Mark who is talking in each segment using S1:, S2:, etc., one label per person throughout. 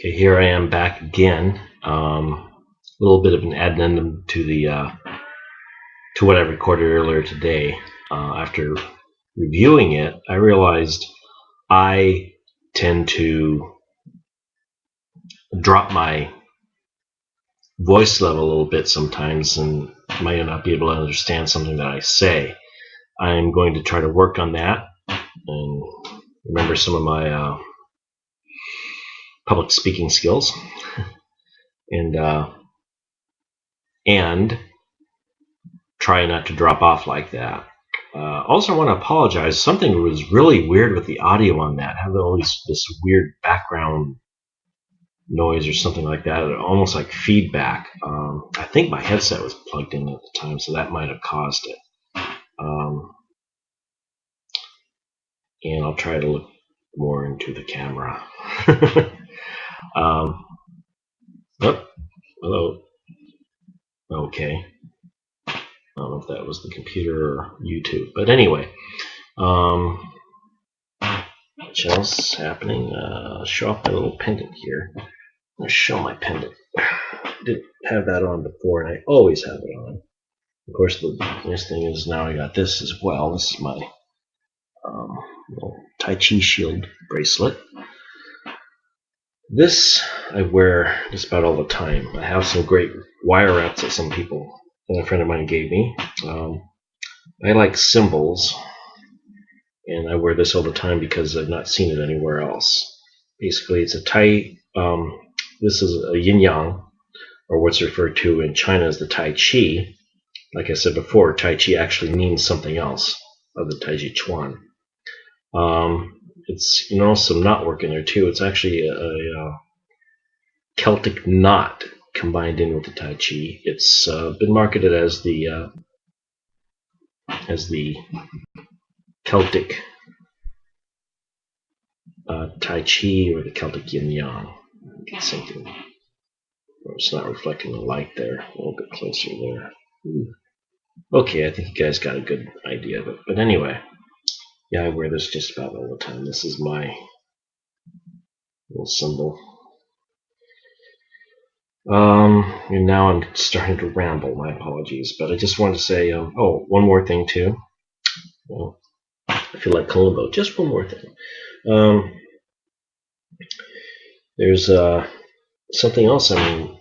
S1: Okay, here I am back again. A little bit of an addendum to the to what I recorded earlier today. After reviewing it, I realized I tend to drop my voice level a little bit sometimes, and might not be able to understand something that I say. I'm going to try to work on that and remember some of my public speaking skills, and try not to drop off like that. Also, I want to apologize. Something was really weird with the audio on that. Having all this weird background noise or something like that, almost like feedback. I think my headset was plugged in at the time, so that might have caused it. And I'll try to look more into the camera. Oh, hello. Okay. I don't know if that was the computer or YouTube, but anyway. What else is happening? Show off my little pendant here. I'm going to show my pendant. I didn't have that on before, and I always have it on. Of course, the nice thing is now I got this as well. This is my little Tai Chi shield bracelet. This I wear just about all the time. I have some great wire wraps that a friend of mine gave me. I like symbols, and I wear this all the time because I've not seen it anywhere else. Basically, it's a Tai. This is a yin yang, or what's referred to in China as the Tai Chi. Like I said before, Tai Chi actually means something else of the Tai Chi Chuan. It's some knot work in there too. It's actually a Celtic knot combined in with the Tai Chi. It's been marketed as the Celtic Tai Chi or the Celtic Yin Yang. Get something. It's not reflecting the light there. A little bit closer there. Okay, I think you guys got a good idea of it. But anyway, yeah, I wear this just about all the time. This is my little symbol. And now I'm starting to ramble. My apologies, but I just wanted to say, one more thing too. Well, I feel like Columbo. Just one more thing. There's something else I'm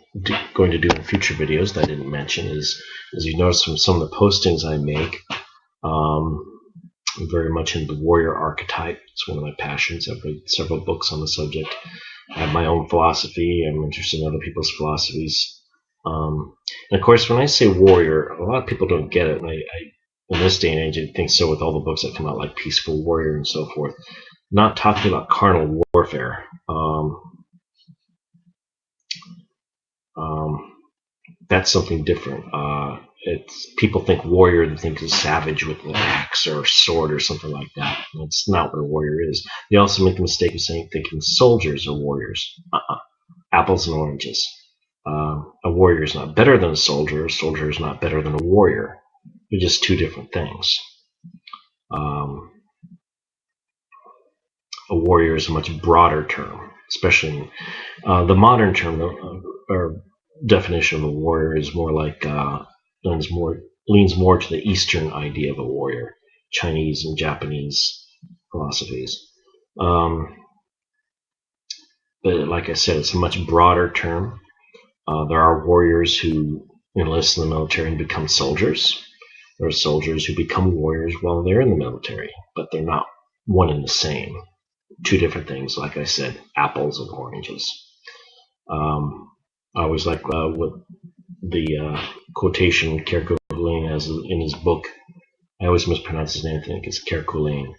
S1: going to do in future videos that I didn't mention. Is, as you notice from some of the postings I make, I'm very much into the warrior archetype. It's one of my passions. I've read several books on the subject. I have my own philosophy. I'm interested in other people's philosophies. And of course, when I say warrior, a lot of people don't get it. And I in this day and age, I think so with all the books that come out, like Peaceful Warrior and so forth. Not talking about carnal warfare. That's something different. People think warrior, they think is savage with an axe or sword or something like that. That's not what a warrior is. They also make the mistake of thinking soldiers are warriors. Apples and oranges. A warrior is not better than a soldier. A soldier is not better than a warrior. They're just two different things. A warrior is a much broader term, especially the modern term or definition of a warrior is more like leans more to the Eastern idea of a warrior, Chinese and Japanese philosophies. But like I said, it's a much broader term. There are warriors who enlist in the military and become soldiers. There are soldiers who become warriors while they're in the military, but they're not one and the same. Two different things, like I said, apples and oranges. I always like what the quotation Kerkulane has in his book. I always mispronounce his name. I think it's Kerkulane.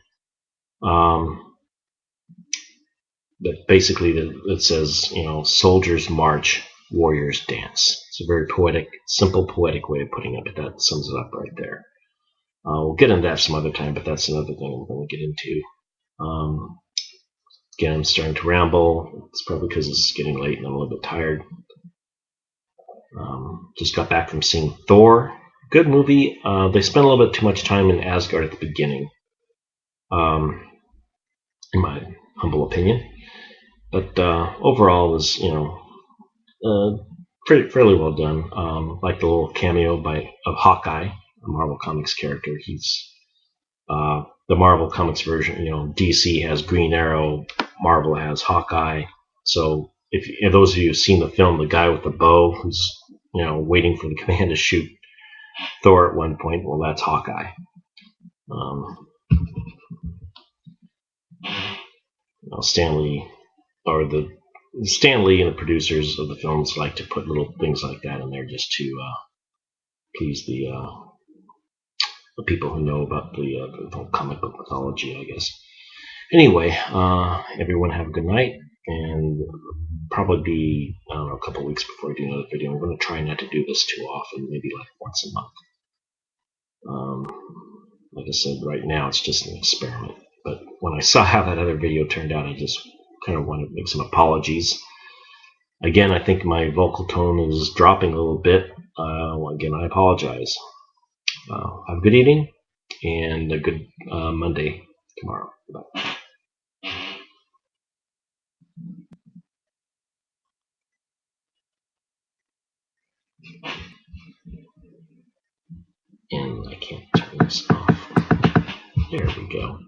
S1: But basically, it says, soldiers march, warriors dance. It's a very poetic, simple poetic way of putting it, but that sums it up right there. We'll get into that some other time, but that's another thing I'm going to get into. Again, I'm starting to ramble. It's probably because it's getting late and I'm a little bit tired. Just got back from seeing Thor. Good movie. They spent a little bit too much time in Asgard at the beginning, in my humble opinion. But overall, it was fairly well done. Like the little cameo of Hawkeye, a Marvel Comics character. He's the Marvel Comics version. DC has Green Arrow, Marvel has Hawkeye. So if those of you who've seen the film, the guy with the bow who's waiting for the command to shoot Thor at one point, well, that's Hawkeye. Um, Stanley Stan Lee and the producers of the films like to put little things like that in there just to please the people who know about the whole comic book mythology, I guess. Anyway, everyone have a good night, and probably be, I don't know, a couple weeks before I do another video. I'm going to try not to do this too often, maybe like once a month. Like I said, right now it's just an experiment. But when I saw how that other video turned out, I just kind of want to make some apologies. Again, I think my vocal tone is dropping a little bit. Again, I apologize. Have a good evening and a good Monday tomorrow. Bye. And I can't turn this off. There we go.